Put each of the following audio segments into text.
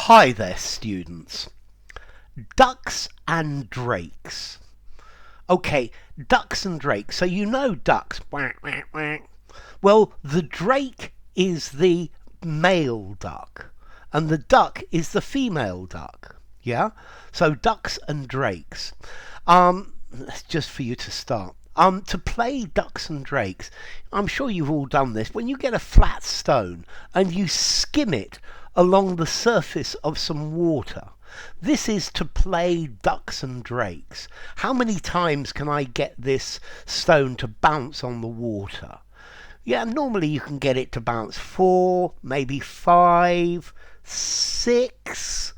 Hi there, students. Ducks and drakes. Okay, ducks and drakes. So you know ducks. Quack, quack, quack. Well, the drake is the male duck, and the duck is the female duck. Yeah? So ducks and drakes. That's just for you to start. To play ducks and drakes, I'm sure you've all done this. When you get a flat stone and you skim it along the surface of some water, this is to play ducks and drakes. How many times can I get this stone to bounce on the water? Yeah, normally you can get it to bounce 4, maybe 5, 6.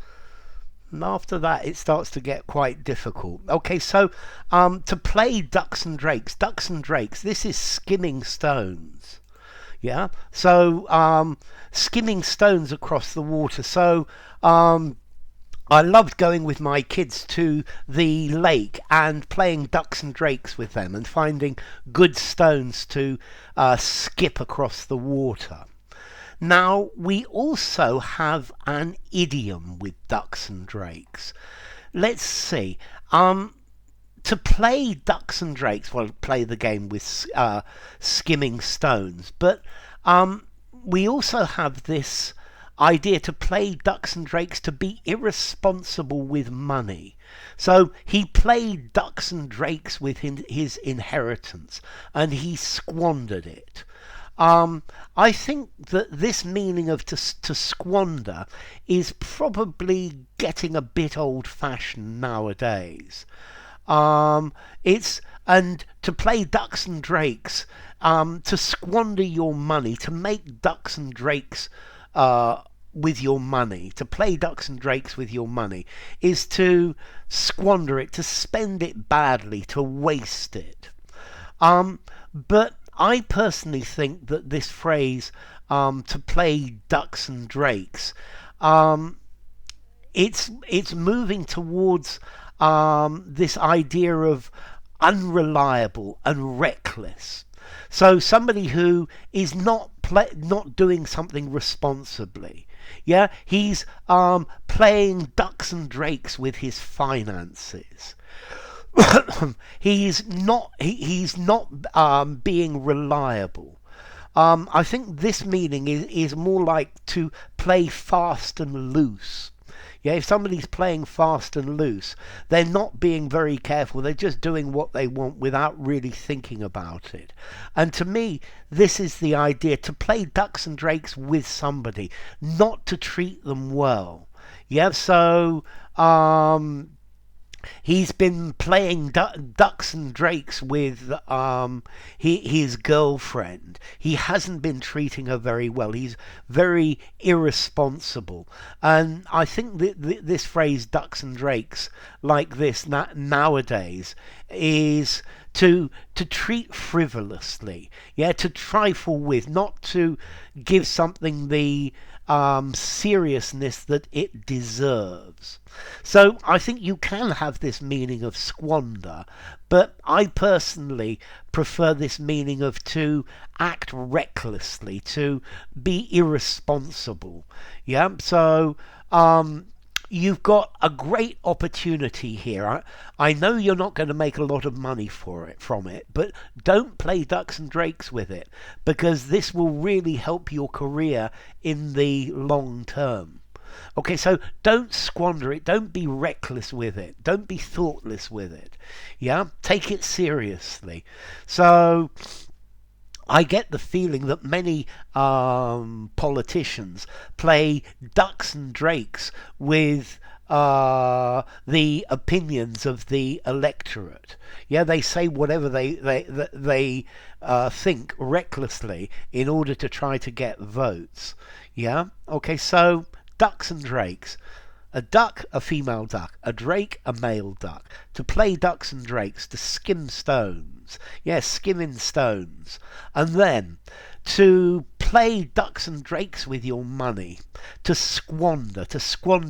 And after that, it starts to get quite difficult. Okay, so to play ducks and drakes, this is skimming stones. Yeah, so skimming stones across the water. So I loved going with my kids to the lake and playing ducks and drakes with them and finding good stones to skip across the water. Now, we also have an idiom with ducks and drakes. Let's see. To play ducks and drakes, well, play the game with skimming stones, but we also have this idea to play ducks and drakes to be irresponsible with money. So he played ducks and drakes with his inheritance and he squandered it. I think that this meaning of to squander is probably getting a bit old-fashioned nowadays. And to play ducks and drakes, to squander your money, to make ducks and drakes with your money, to play ducks and drakes with your money, is to squander it, to spend it badly, to waste it. But I personally think that this phrase, to play ducks and drakes, it's moving towards this idea of unreliable and reckless. So somebody who is not doing something responsibly. Yeah, he's playing ducks and drakes with his finances. he's not being reliable. I think this meaning is more like to play fast and loose. Yeah, if somebody's playing fast and loose, they're not being very careful. They're just doing what they want without really thinking about it. And to me, this is the idea, to play ducks and drakes with somebody, not to treat them well. Yeah, so he's been playing ducks and drakes with his girlfriend. He hasn't been treating her very well. He's very irresponsible. And I think that this phrase, ducks and drakes, like this nowadays, is to treat frivolously. Yeah, to trifle with, not to give something the seriousness that it deserves. So I think you can have this meaning of squander, but I personally prefer this meaning of to act recklessly, to be irresponsible. Yeah, so you've got a great opportunity here. I know you're not going to make a lot of money from it, but don't play ducks and drakes with it, because this will really help your career in the long term. Okay, so don't squander it. Don't be reckless with it. Don't be thoughtless with it. Yeah, take it seriously. So I get the feeling that many politicians play ducks and drakes with the opinions of the electorate. Yeah, they say whatever they think recklessly in order to try to get votes. Yeah, okay, so ducks and drakes. A duck, a female duck. A drake, a male duck. To play ducks and drakes, to skim stones. Yes, skimming stones. And then to play ducks and drakes with your money, to squander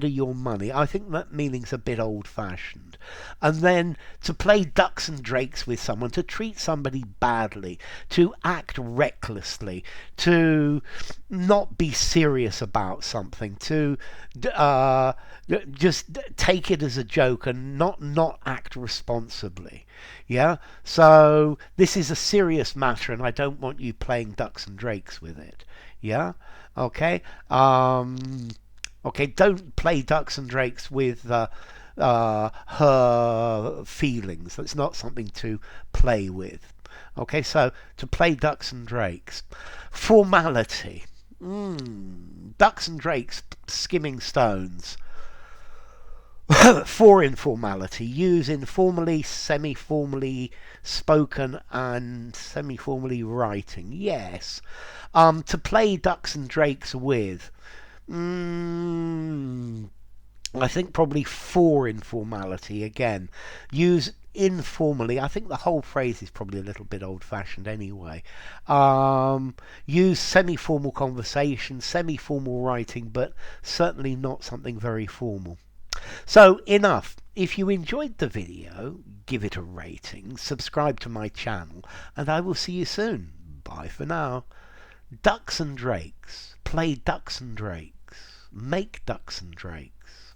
your money. I think that meaning's a bit old-fashioned. And then to play ducks and drakes with someone, to treat somebody badly, to act recklessly, to not be serious about something, to just take it as a joke and not act responsibly. Yeah, so this is a serious matter, and I don't want you playing ducks and drakes with it. Yeah, okay. Okay, don't play ducks and drakes with her feelings. That's not something to play with. Okay, so to play ducks and drakes, formality. Ducks and drakes, skimming stones. For informality, use informally, semi-formally spoken, and semi-formally writing. Yes. To play ducks and drakes with. I think probably for informality again. Use informally. I think the whole phrase is probably a little bit old-fashioned anyway. Use semi-formal conversation, semi-formal writing, but certainly not something very formal. So enough. If you enjoyed the video, give it a rating, subscribe to my channel, and I will see you soon. Bye for now. Ducks and drakes. Play ducks and drakes. Make ducks and drakes.